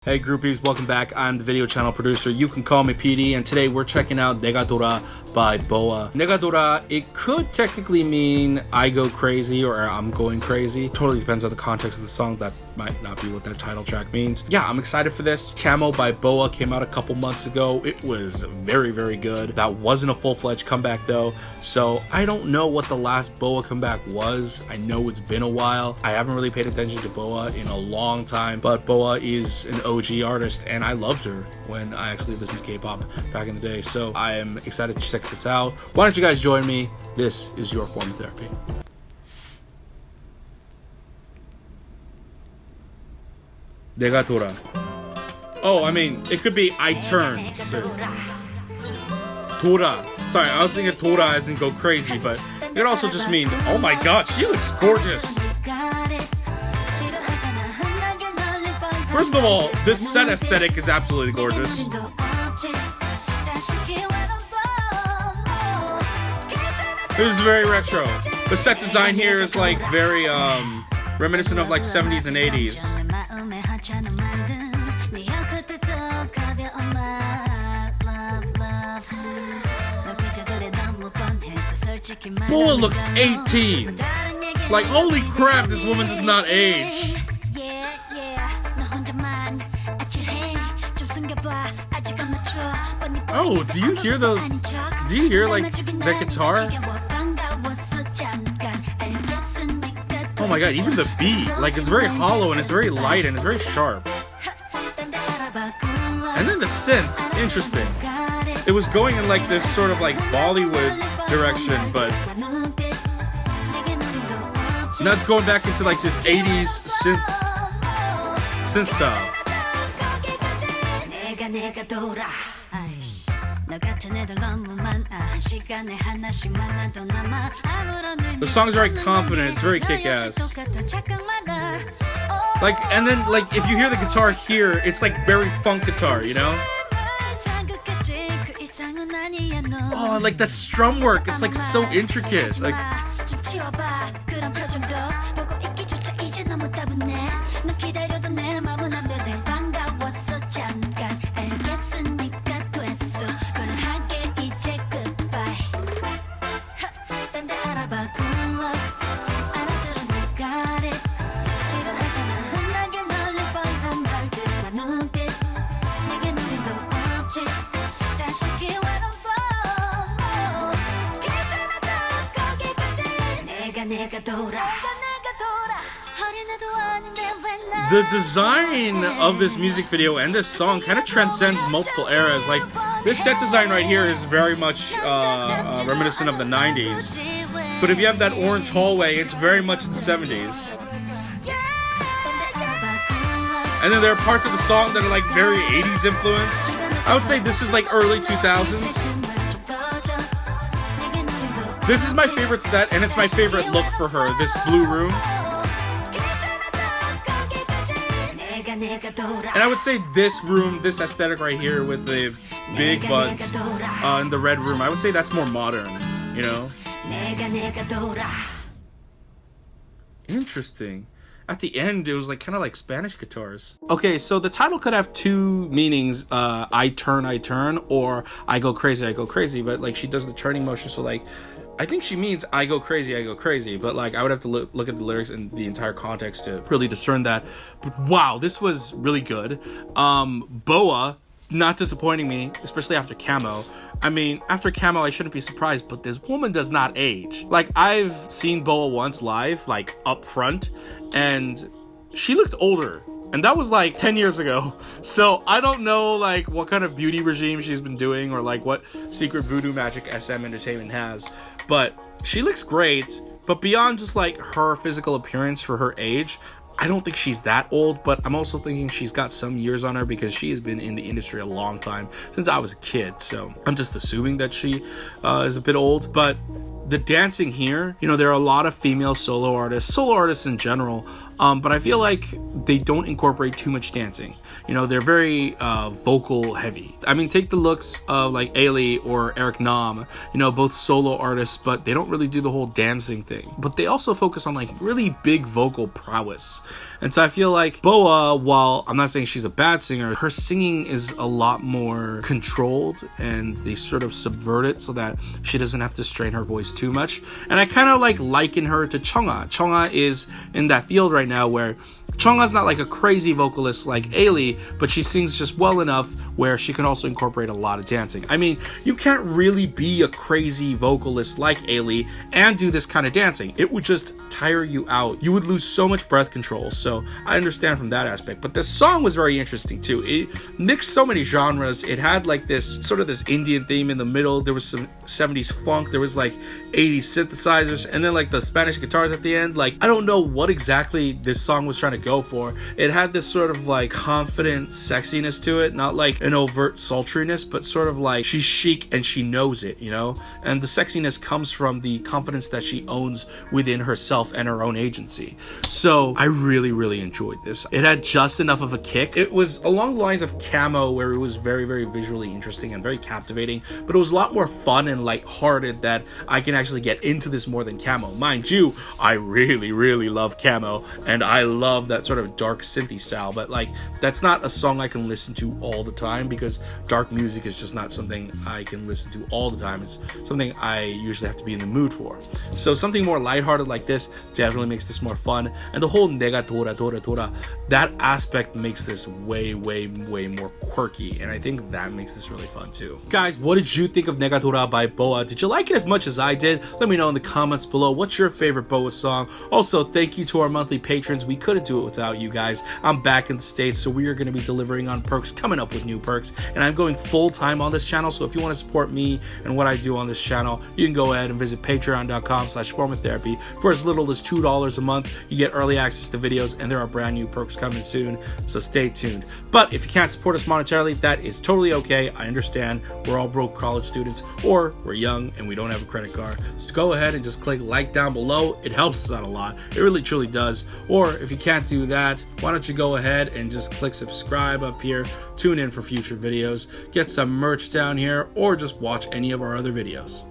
Hey groupies, welcome back. I'm the video channel producer. You can call me PD, and today we're checking out Nega Dola by BoA. Nega Dola, it could technically mean I go crazy or I'm going crazy. Totally depends on the context of the song. That might not be what that title track means. Yeah, I'm excited for this. Camo by BoA came out a couple months ago. It was very, very good. That wasn't a full-fledged comeback though, so I don't know what the last BoA comeback was. I know it's been a while. I haven't really paid attention to BoA in a long time, but BoA is an OG artist, and I loved her when I actually listened to K-pop back in the day, so I am excited to check this out. Why don't you guys join me? This is your form of therapy. Nega Dola. Oh, I mean, it could be I turn. Dora. Sorry, I don't think a Dora as in go crazy, but it could also just mean, oh my god, she looks gorgeous. First of all, this set aesthetic is absolutely gorgeous. This is very retro. The set design here is like very reminiscent of like 70s and 80s. BoA looks 18. Like, holy crap, this woman does not age. Oh, do you hear like that guitar? Oh my god, even the beat, like it's very hollow and it's very light and it's very sharp. And then the synths, interesting. It was going in like this sort of like Bollywood direction, but now it's going back into like this 80s synth style. The song's very confident, it's very kick-ass. Like, and then like if you hear the guitar here, it's like very funk guitar, you know? Oh, like the strum work, it's like so intricate. Like, the design of this music video and this song kind of transcends multiple eras. Like, this set design right here is very much reminiscent of the 90s. But if you have that orange hallway, it's very much the 70s. And then there are parts of the song that are like very 80s influenced. I would say this is like early 2000s. This is my favorite set, and it's my favorite look for her, this blue room. And I would say this room, this aesthetic right here with the big buds and the red room, I would say that's more modern, you know? Interesting. At the end, it was like kind of like Spanish guitars. Okay, so the title could have two meanings. I turn, or I go crazy. But like she does the turning motion, so like I think she means I go crazy. But like I would have to look at the lyrics and the entire context to really discern that. But wow, this was really good. BoA, not disappointing me, especially after Camo. I mean, after Camo, I shouldn't be surprised, but this woman does not age. Like, I've seen BoA once live, like, up front, and she looked older. And that was, like, 10 years ago. So, I don't know, like, what kind of beauty regime she's been doing or, like, what secret voodoo magic SM Entertainment has. But she looks great. But beyond just, like, her physical appearance for her age, I don't think she's that old, but I'm also thinking she's got some years on her because she has been in the industry a long time, since I was a kid, so I'm just assuming that she is a bit old. But the dancing here, you know, there are a lot of female solo artists in general, but I feel like they don't incorporate too much dancing. You know, they're very vocal heavy. I mean, take the looks of like Ailey or Eric Nam, you know, both solo artists, but they don't really do the whole dancing thing. But they also focus on like really big vocal prowess. And so I feel like BoA, while I'm not saying she's a bad singer, her singing is a lot more controlled, and they sort of subvert it so that she doesn't have to strain her voice too much. And I kind of like liken her to Chungha. Chungha is in that field right now where Chungha's not like a crazy vocalist like Ailey, but she sings just well enough where she can also incorporate a lot of dancing. I mean, you can't really be a crazy vocalist like Ailey and do this kind of dancing. It would just tire you out. You would lose so much breath control. So I understand from that aspect. But this song was very interesting too. It mixed so many genres. It had like this sort of this Indian theme in the middle. There was some 70s funk. There was like 80s synthesizers, and then like the Spanish guitars at the end. Like, I don't know what exactly this song was trying to go for. It had this sort of like confident sexiness to it, not like an overt sultriness, but sort of like she's chic and she knows it, you know? And the sexiness comes from the confidence that she owns within herself and her own agency. So I really, really enjoyed this. It had just enough of a kick. It was along the lines of Camo, where it was very, very visually interesting and very captivating, but it was a lot more fun and lighthearted that I can actually get into this more than Camo. Mind you, I really, really love Camo, and I love that sort of dark synthy style, but like, that's not a song I can listen to all the time, because dark music is just not something I can listen to all the time. It's something I usually have to be in the mood for. So something more lighthearted like this definitely makes this more fun, and the whole Nega Dola, that aspect makes this way, way, way more quirky, and I think that makes this really fun too. Guys, what did you think of Nega Dola by BoA? Did you like it as much as I did? Let me know in the comments below. What's your favorite BoA song? Also, thank you to our monthly patrons. We couldn't do it without you guys. I'm back in the States, so we are going to be delivering on perks, coming up with new perks, and I'm going full-time on this channel, so if you want to support me and what I do on this channel, you can go ahead and visit patreon.com/formatherapy. For as little as $2 a month, you get early access to videos, and there are brand new perks coming soon, so stay tuned. But if you can't support us monetarily, that is totally okay. I understand. We're all broke college students, or we're young and we don't have a credit card. So go ahead and just click like down below. It helps us out a lot. It really truly does. Or if you can't do that, why don't you go ahead and just click subscribe up here, tune in for future videos, get some merch down here, or just watch any of our other videos.